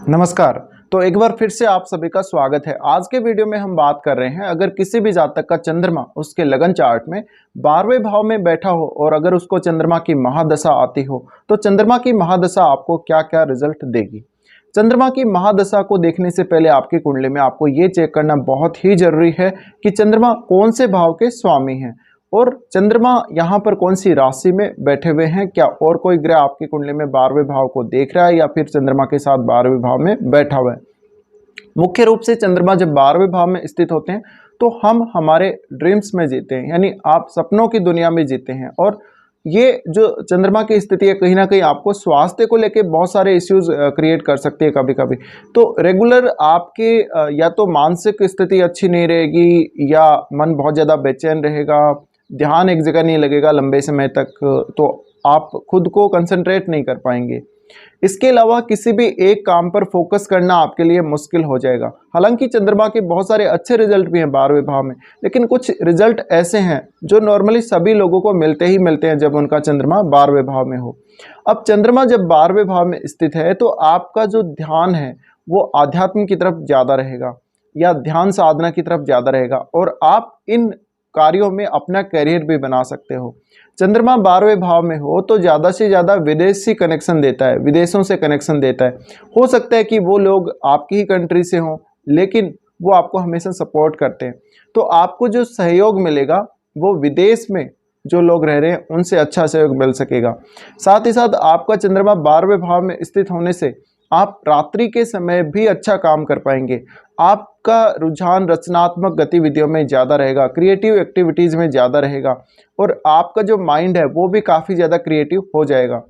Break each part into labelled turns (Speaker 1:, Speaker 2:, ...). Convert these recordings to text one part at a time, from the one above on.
Speaker 1: नमस्कार। तो एक बार फिर से आप सभी का स्वागत है। आज के वीडियो में हम बात कर रहे हैं, अगर किसी भी जातक का चंद्रमा उसके लगन चार्ट में 12वें भाव में बैठा हो और अगर उसको चंद्रमा की महादशा आती हो तो चंद्रमा की महादशा आपको क्या क्या रिजल्ट देगी। चंद्रमा की महादशा को देखने से पहले आपकी कुंडली में आपको ये चेक करना बहुत ही जरूरी है कि चंद्रमा कौन से भाव के स्वामी हैं और चंद्रमा यहाँ पर कौन सी राशि में बैठे हुए हैं। क्या और कोई ग्रह आपकी कुंडली में 12वें भाव को देख रहा है या फिर चंद्रमा के साथ 12वें भाव में बैठा हुआ है। मुख्य रूप से चंद्रमा जब 12वें भाव में स्थित होते हैं तो हम हमारे ड्रीम्स में जीते हैं, यानी आप सपनों की दुनिया में जीते हैं। और ये जो चंद्रमा की स्थिति है कहीं ना कहीं आपको स्वास्थ्य को लेके बहुत सारे इश्यूज क्रिएट कर सकती है कभी कभी। तो रेगुलर आपके या तो मानसिक स्थिति अच्छी नहीं रहेगी या मन बहुत ज़्यादा बेचैन रहेगा, ध्यान एक जगह नहीं लगेगा लंबे समय तक, तो आप खुद को कंसंट्रेट नहीं कर पाएंगे। इसके अलावा किसी भी एक काम पर फोकस करना आपके लिए मुश्किल हो जाएगा। हालांकि चंद्रमा के बहुत सारे अच्छे रिजल्ट भी हैं 12वें भाव में, लेकिन कुछ रिजल्ट ऐसे हैं जो नॉर्मली सभी लोगों को मिलते ही मिलते हैं जब उनका चंद्रमा 12वें भाव में हो। अब चंद्रमा जब 12वें भाव में स्थित है तो आपका जो ध्यान है वो आध्यात्म की तरफ ज़्यादा रहेगा या ध्यान साधना की तरफ ज़्यादा रहेगा और आप इन कार्यों में अपना करियर भी बना सकते हो। चंद्रमा 12वें भाव में हो तो ज़्यादा से ज़्यादा विदेशी कनेक्शन देता है, विदेशों से कनेक्शन देता है। हो सकता है कि वो लोग आपकी ही कंट्री से हों लेकिन वो आपको हमेशा सपोर्ट करते हैं, तो आपको जो सहयोग मिलेगा वो विदेश में जो लोग रह रहे हैं उनसे अच्छा सहयोग मिल सकेगा। साथ ही साथ आपका चंद्रमा 12वें भाव में स्थित होने से आप रात्रि के समय भी अच्छा काम कर पाएंगे। आपका रुझान रचनात्मक गतिविधियों में ज़्यादा रहेगा, क्रिएटिव एक्टिविटीज़ में ज़्यादा रहेगा और आपका जो माइंड है वो भी काफ़ी ज़्यादा क्रिएटिव हो जाएगा।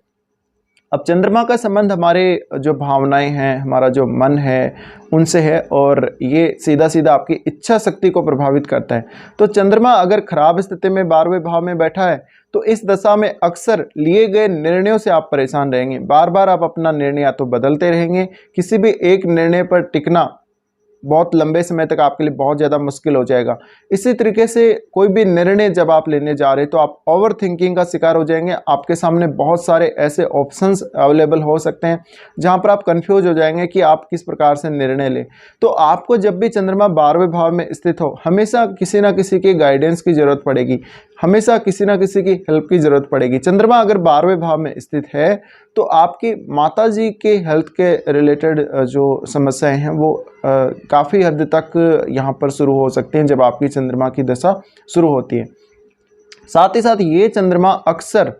Speaker 1: अब चंद्रमा का संबंध हमारे जो भावनाएं हैं, हमारा जो मन है उनसे है और ये सीधा सीधा आपकी इच्छा शक्ति को प्रभावित करता है। तो चंद्रमा अगर खराब स्थिति में 12वें भाव में बैठा है तो इस दशा में अक्सर लिए गए निर्णयों से आप परेशान रहेंगे। बार बार आप अपना निर्णय या तो बदलते रहेंगे, किसी भी एक निर्णय पर टिकना बहुत लंबे समय तक आपके लिए बहुत ज़्यादा मुश्किल हो जाएगा। इसी तरीके से कोई भी निर्णय जब आप लेने जा रहे हैं तो आप ओवर थिंकिंग का शिकार हो जाएंगे। आपके सामने बहुत सारे ऐसे ऑप्शंस अवेलेबल हो सकते हैं जहां पर आप कंफ्यूज हो जाएंगे कि आप किस प्रकार से निर्णय लें। तो आपको जब भी चंद्रमा 12वें भाव में स्थित हो हमेशा किसी ना किसी के गाइडेंस की ज़रूरत पड़ेगी, हमेशा किसी ना किसी की हेल्प की ज़रूरत पड़ेगी। चंद्रमा अगर 12वें भाव में स्थित है तो आपकी माता जी के हेल्थ के रिलेटेड जो समस्याएं हैं वो काफ़ी हद तक यहाँ पर शुरू हो सकते हैं जब आपकी चंद्रमा की दशा शुरू होती है। साथ ही साथ ये चंद्रमा अक्सर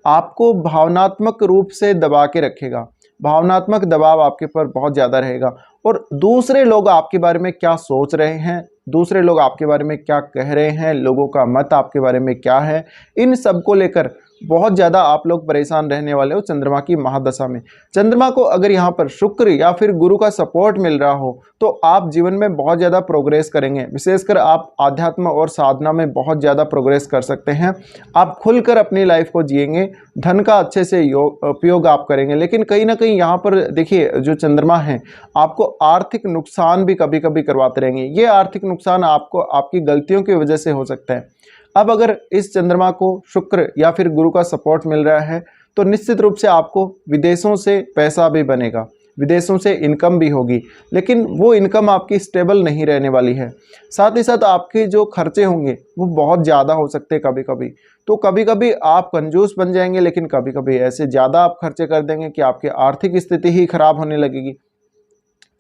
Speaker 1: आपको भावनात्मक रूप से दबा के रखेगा, भावनात्मक दबाव आपके पर बहुत ज़्यादा रहेगा और दूसरे लोग आपके बारे में क्या सोच रहे हैं, दूसरे लोग आपके बारे में क्या कह रहे हैं, लोगों का मत आपके बारे में क्या है, इन सब को लेकर बहुत ज़्यादा आप लोग परेशान रहने वाले हो चंद्रमा की महादशा में। चंद्रमा को अगर यहाँ पर शुक्र या फिर गुरु का सपोर्ट मिल रहा हो तो आप जीवन में बहुत ज़्यादा प्रोग्रेस करेंगे, विशेषकर आप आध्यात्म और साधना में बहुत ज़्यादा प्रोग्रेस कर सकते हैं। आप खुलकर अपनी लाइफ को जिएंगे, धन का अच्छे से उपयोग आप करेंगे। लेकिन कहीं ना कहीं यहाँ पर देखिए जो चंद्रमा है आपको आर्थिक नुकसान भी कभी कभी करवाते रहेंगे। ये आर्थिक नुकसान आपको आपकी गलतियों की वजह से हो सकता है। अब अगर इस चंद्रमा को शुक्र या फिर गुरु का सपोर्ट मिल रहा है तो निश्चित रूप से आपको विदेशों से पैसा भी बनेगा, विदेशों से इनकम भी होगी, लेकिन वो इनकम आपकी स्टेबल नहीं रहने वाली है। साथ ही साथ आपके जो खर्चे होंगे वो बहुत ज़्यादा हो सकते हैं कभी कभी। तो कभी कभी आप कंजूस बन जाएंगे, लेकिन कभी कभी ऐसे ज़्यादा आप खर्चे कर देंगे कि आपकी आर्थिक स्थिति ही खराब होने लगेगी।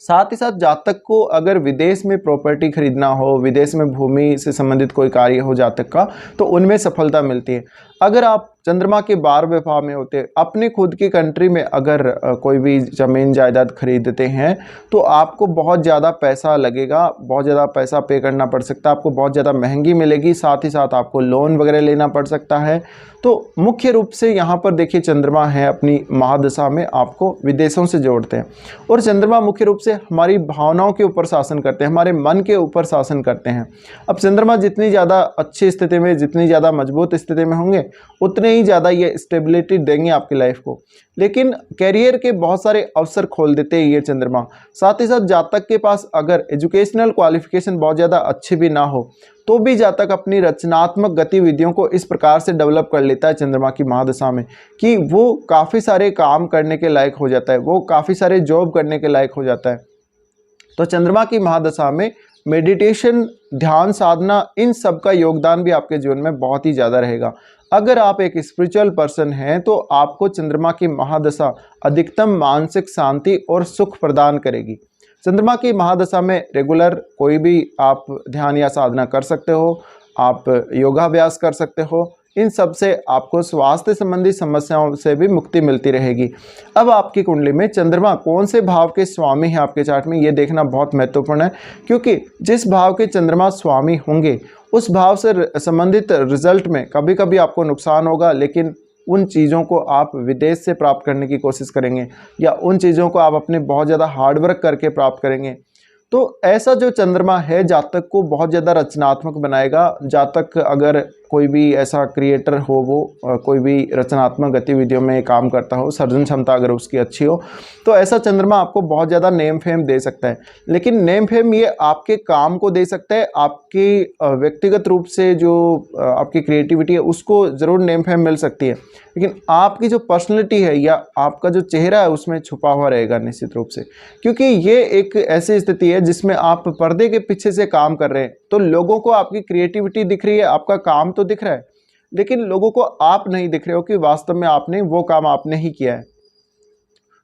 Speaker 1: साथ ही साथ जातक को अगर विदेश में प्रॉपर्टी खरीदना हो, विदेश में भूमि से संबंधित कोई कार्य हो जातक का, तो उनमें सफलता मिलती है। अगर आप चंद्रमा के 12वें भाव में होते अपने खुद की कंट्री में अगर कोई भी ज़मीन जायदाद खरीदते हैं तो आपको बहुत ज़्यादा पैसा लगेगा, बहुत ज़्यादा पैसा पे करना पड़ सकता है, आपको बहुत ज़्यादा महंगी मिलेगी। साथ ही साथ आपको लोन वगैरह लेना पड़ सकता है। तो मुख्य रूप से यहाँ पर देखिए चंद्रमा है अपनी महादशा में आपको विदेशों से जोड़ते हैं और चंद्रमा मुख्य रूप से हमारी भावनाओं के ऊपर शासन करते हैं, हमारे मन के ऊपर शासन करते हैं। अब चंद्रमा जितनी ज़्यादा अच्छी स्थिति में, जितनी ज़्यादा मजबूत स्थिति में होंगे उतने ही ज़्यादा ये स्टेबिलिटी देंगे आपकी लाइफ को। लेकिन कैरियर के बहुत सारे अवसर खोल देते हैं ये चंद्रमा। साथ ही साथ जातक के पास अगर एजुकेशनल क्वालिफिकेशन बहुत ज़्यादा अच्छी भी ना हो तो भी जातक अपनी रचनात्मक गतिविधियों को इस प्रकार से डेवलप कर लेता है चंद्रमा की महादशा में कि वो काफ़ी सारे काम करने के लायक हो जाता है, वो काफ़ी सारे जॉब करने के लायक हो जाता है। तो चंद्रमा की महादशा में मेडिटेशन, ध्यान साधना, इन सब का योगदान भी आपके जीवन में बहुत ही ज़्यादा रहेगा। अगर आप एक स्पिरिचुअल पर्सन हैं तो आपको चंद्रमा की महादशा अधिकतम मानसिक शांति और सुख प्रदान करेगी। चंद्रमा की महादशा में रेगुलर कोई भी आप ध्यान या साधना कर सकते हो, आप योगाभ्यास कर सकते हो। इन सब से आपको स्वास्थ्य संबंधी समस्याओं से भी मुक्ति मिलती रहेगी। अब आपकी कुंडली में चंद्रमा कौन से भाव के स्वामी हैं आपके चार्ट में, ये देखना बहुत महत्वपूर्ण है, क्योंकि जिस भाव के चंद्रमा स्वामी होंगे उस भाव से संबंधित रिजल्ट में कभी कभी आपको नुकसान होगा, लेकिन उन चीज़ों को आप विदेश से प्राप्त करने की कोशिश करेंगे या उन चीज़ों को आप अपने बहुत ज़्यादा हार्डवर्क करके प्राप्त करेंगे। तो ऐसा जो चंद्रमा है जातक को बहुत ज़्यादा रचनात्मक बनाएगा। जातक अगर कोई भी ऐसा क्रिएटर हो, वो कोई भी रचनात्मक गतिविधियों में काम करता हो, सर्जन क्षमता अगर उसकी अच्छी हो, तो ऐसा चंद्रमा आपको बहुत ज़्यादा नेम फेम दे सकता है। लेकिन नेम फेम ये आपके काम को दे सकता है, आपकी व्यक्तिगत रूप से जो आपकी क्रिएटिविटी है उसको ज़रूर नेम फेम मिल सकती है, लेकिन आपकी जो पर्सनैलिटी है या आपका जो चेहरा है उसमें छुपा हुआ रहेगा निश्चित रूप से, क्योंकि ये एक ऐसी स्थिति है जिसमें आप पर्दे के पीछे से काम कर रहे हैं। तो लोगों को आपकी क्रिएटिविटी दिख रही है, आपका काम तो दिख रहा है, लेकिन लोगों को आप नहीं दिख रहे हो कि वास्तव में आपने वो काम आपने ही किया है।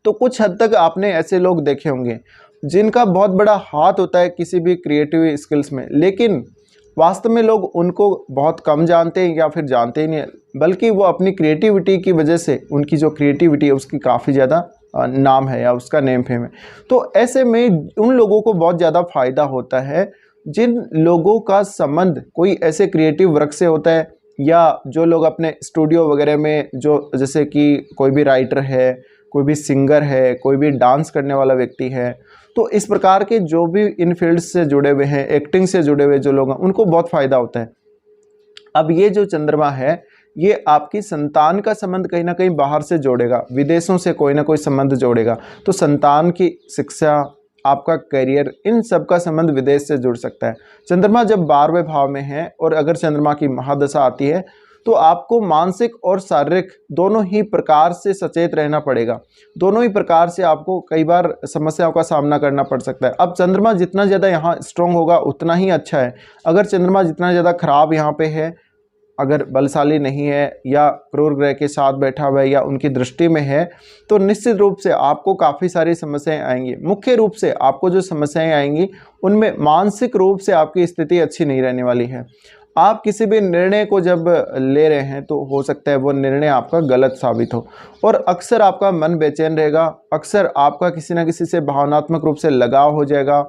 Speaker 1: तो कुछ हद तक आपने ऐसे लोग देखे होंगे जिनका बहुत बड़ा हाथ होता है किसी भी क्रिएटिव स्किल्स में, लेकिन वास्तव में लोग उनको बहुत कम जानते हैं या फिर जानते ही नहीं, बल्कि वो अपनी क्रिएटिविटी की वजह से, उनकी जो क्रिएटिविटी है उसकी काफ़ी ज़्यादा नाम है या उसका नेम फेम है। तो ऐसे में उन लोगों को बहुत ज़्यादा फायदा होता है जिन लोगों का संबंध कोई ऐसे क्रिएटिव वर्क से होता है, या जो लोग अपने स्टूडियो वगैरह में, जो जैसे कि कोई भी राइटर है, कोई भी सिंगर है, कोई भी डांस करने वाला व्यक्ति है, तो इस प्रकार के जो भी इन फील्ड्स से जुड़े हुए हैं, एक्टिंग से जुड़े हुए जो लोग हैं, उनको बहुत फ़ायदा होता है। अब ये जो चंद्रमा है ये आपकी संतान का संबंध कहीं ना कहीं बाहर से जोड़ेगा, विदेशों से कोई ना कोई संबंध जोड़ेगा। तो संतान की शिक्षा, आपका करियर, इन सब का संबंध विदेश से जुड़ सकता है। चंद्रमा जब 12वें भाव में है और अगर चंद्रमा की महादशा आती है तो आपको मानसिक और शारीरिक दोनों ही प्रकार से सचेत रहना पड़ेगा। दोनों ही प्रकार से आपको कई बार समस्याओं का सामना करना पड़ सकता है। अब चंद्रमा जितना ज़्यादा यहाँ स्ट्रॉन्ग होगा उतना ही अच्छा है। अगर चंद्रमा जितना ज़्यादा खराब यहाँ पे है, अगर बलशाली नहीं है या क्रूर ग्रह के साथ बैठा हुआ है या उनकी दृष्टि में है, तो निश्चित रूप से आपको काफ़ी सारी समस्याएं आएंगी। मुख्य रूप से आपको जो समस्याएं आएंगी उनमें मानसिक रूप से आपकी स्थिति अच्छी नहीं रहने वाली है। आप किसी भी निर्णय को जब ले रहे हैं तो हो सकता है वो निर्णय आपका गलत साबित हो, और अक्सर आपका मन बेचैन रहेगा, अक्सर आपका किसी न किसी से भावनात्मक रूप से लगाव हो जाएगा,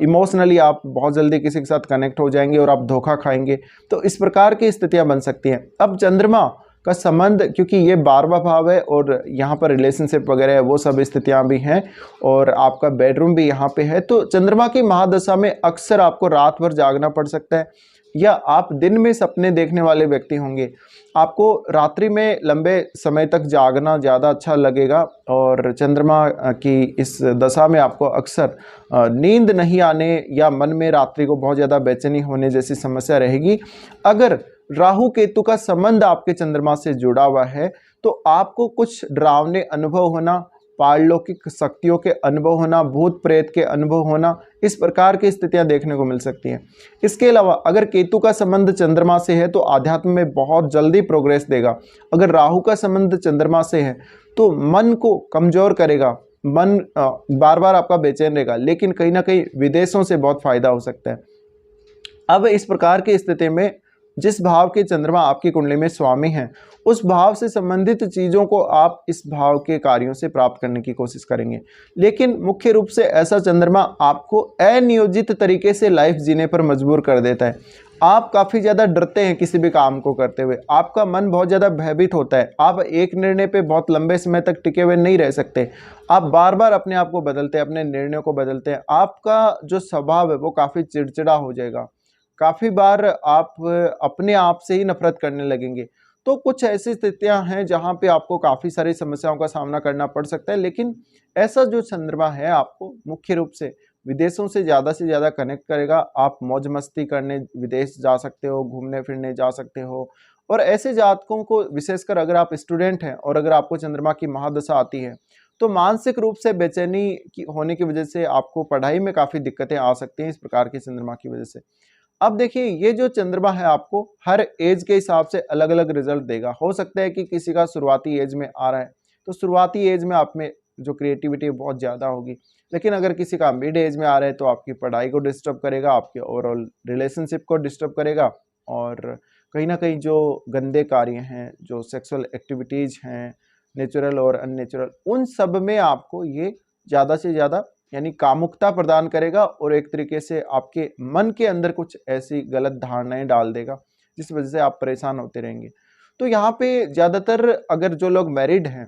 Speaker 1: इमोशनली आप बहुत जल्दी किसी के साथ कनेक्ट हो जाएंगे और आप धोखा खाएंगे। तो इस प्रकार की स्थितियां बन सकती हैं। अब चंद्रमा का संबंध, क्योंकि ये 12वां भाव है और यहाँ पर रिलेशनशिप वगैरह है, वो सब स्थितियाँ भी हैं और आपका बेडरूम भी यहाँ पे है, तो चंद्रमा की महादशा में अक्सर आपको रात भर जागना पड़ सकता है, या आप दिन में सपने देखने वाले व्यक्ति होंगे। आपको रात्रि में लंबे समय तक जागना ज़्यादा अच्छा लगेगा, और चंद्रमा की इस दशा में आपको अक्सर नींद नहीं आने या मन में रात्रि को बहुत ज़्यादा बेचैनी होने जैसी समस्या रहेगी। अगर राहु केतु का संबंध आपके चंद्रमा से जुड़ा हुआ है तो आपको कुछ डरावने अनुभव होना, पारलौकिक शक्तियों के अनुभव होना, भूत प्रेत के अनुभव होना, इस प्रकार की स्थितियां देखने को मिल सकती हैं। इसके अलावा अगर केतु का संबंध चंद्रमा से है तो आध्यात्म में बहुत जल्दी प्रोग्रेस देगा। अगर राहु का संबंध चंद्रमा से है तो मन को कमजोर करेगा, मन बार बार आपका बेचैन रहेगा, लेकिन कहीं ना कहीं विदेशों से बहुत फायदा हो सकता है। अब इस प्रकार की स्थिति में जिस भाव के चंद्रमा आपकी कुंडली में स्वामी हैं, उस भाव से संबंधित चीज़ों को आप इस भाव के कार्यों से प्राप्त करने की कोशिश करेंगे। लेकिन मुख्य रूप से ऐसा चंद्रमा आपको अनियोजित तरीके से लाइफ जीने पर मजबूर कर देता है। आप काफ़ी ज़्यादा डरते हैं किसी भी काम को करते हुए, आपका मन बहुत ज़्यादा भयभीत होता है, आप एक निर्णय पे बहुत लंबे समय तक टिके हुए नहीं रह सकते, आप बार बार अपने आप को बदलते हैं, अपने निर्णयों को बदलते हैं। आपका जो स्वभाव है वो काफ़ी चिड़चिड़ा हो जाएगा, काफ़ी बार आप अपने आप से ही नफरत करने लगेंगे। तो कुछ ऐसी स्थितियां हैं जहां पे आपको काफ़ी सारी समस्याओं का सामना करना पड़ सकता है, लेकिन ऐसा जो चंद्रमा है आपको मुख्य रूप से विदेशों से ज़्यादा कनेक्ट करेगा। आप मौज मस्ती करने विदेश जा सकते हो, घूमने फिरने जा सकते हो। और ऐसे जातकों को विशेषकर अगर आप स्टूडेंट हैं और अगर आपको चंद्रमा की महादशा आती है तो मानसिक रूप से बेचैनी की होने की वजह से आपको पढ़ाई में काफ़ी दिक्कतें आ सकती हैं इस प्रकार की चंद्रमा की वजह से। अब देखिए ये जो चंद्रमा है आपको हर एज के हिसाब से अलग अलग रिजल्ट देगा। हो सकता है कि किसी का शुरुआती एज में आ रहा है तो शुरुआती एज में आप में जो क्रिएटिविटी बहुत ज़्यादा होगी, लेकिन अगर किसी का मिड एज में आ रहा है तो आपकी पढ़ाई को डिस्टर्ब करेगा, आपके ओवरऑल रिलेशनशिप को डिस्टर्ब करेगा और कहीं ना कहीं जो गंदे कार्य हैं, जो सेक्सुअल एक्टिविटीज़ हैं, नेचुरल और अननेचुरल, उन सब में आपको ये ज़्यादा से ज़्यादा यानी कामुकता प्रदान करेगा और एक तरीके से आपके मन के अंदर कुछ ऐसी गलत धारणाएं डाल देगा जिस वजह से आप परेशान होते रहेंगे। तो यहाँ पे ज़्यादातर अगर जो लोग मैरिड हैं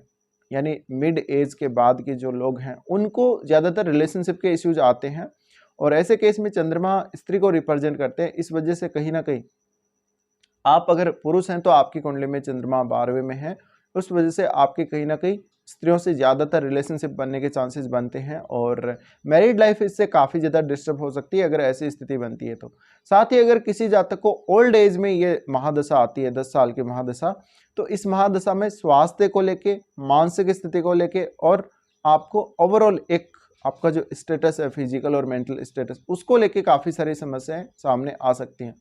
Speaker 1: यानी मिड एज के बाद के जो लोग हैं उनको ज़्यादातर रिलेशनशिप के इश्यूज आते हैं और ऐसे केस में चंद्रमा स्त्री को रिप्रेजेंट करते हैं। इस वजह से कहीं ना कहीं आप अगर पुरुष हैं तो आपकी कुंडली में चंद्रमा 12वें में है, उस वजह से आपके कहीं ना कहीं स्त्रियों से ज़्यादातर रिलेशनशिप बनने के चांसेस बनते हैं और मैरिड लाइफ इससे काफ़ी ज़्यादा डिस्टर्ब हो सकती है अगर ऐसी स्थिति बनती है तो। साथ ही अगर किसी जातक को ओल्ड एज में ये महादशा आती है 10 साल की महादशा, तो इस महादशा में स्वास्थ्य को लेके, मानसिक स्थिति को लेके और आपको ओवरऑल एक आपका जो स्टेटस है फिजिकल और मेंटल स्टेटस उसको लेके काफ़ी सारी समस्याएं सामने आ सकती हैं।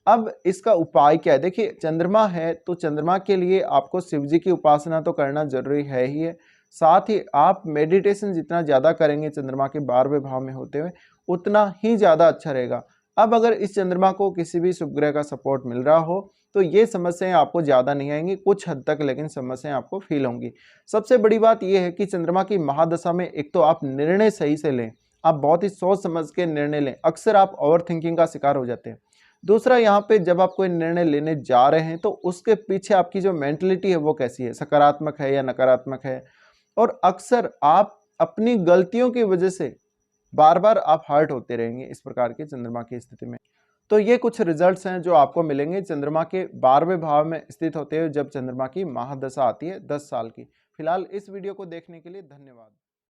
Speaker 1: अब इसका उपाय क्या है? देखिए चंद्रमा है तो चंद्रमा के लिए आपको शिव जी की उपासना तो करना जरूरी है ही है। साथ ही आप मेडिटेशन जितना ज़्यादा करेंगे चंद्रमा के 12वें भाव में होते हुए उतना ही ज़्यादा अच्छा रहेगा। अब अगर इस चंद्रमा को किसी भी शुभ ग्रह का सपोर्ट मिल रहा हो तो ये समस्याएं आपको ज़्यादा नहीं आएंगी, कुछ हद तक लेकिन समस्याएं आपको फील होंगी। सबसे बड़ी बात यह है कि चंद्रमा की महादशा में एक तो आप निर्णय सही से लें, आप बहुत ही सोच समझ के निर्णय लें। अक्सर आप ओवर थिंकिंग का शिकार हो जाते हैं। दूसरा, यहाँ पे जब आप कोई निर्णय लेने जा रहे हैं तो उसके पीछे आपकी जो मेंटलिटी है वो कैसी है, सकारात्मक है या नकारात्मक है। और अक्सर आप अपनी गलतियों की वजह से बार बार आप हर्ट होते रहेंगे इस प्रकार के चंद्रमा की स्थिति में। तो ये कुछ रिजल्ट्स हैं जो आपको मिलेंगे चंद्रमा के 12वें भाव में स्थित होते हुए जब चंद्रमा की महादशा आती है 10 साल की। फिलहाल इस वीडियो को देखने के लिए धन्यवाद।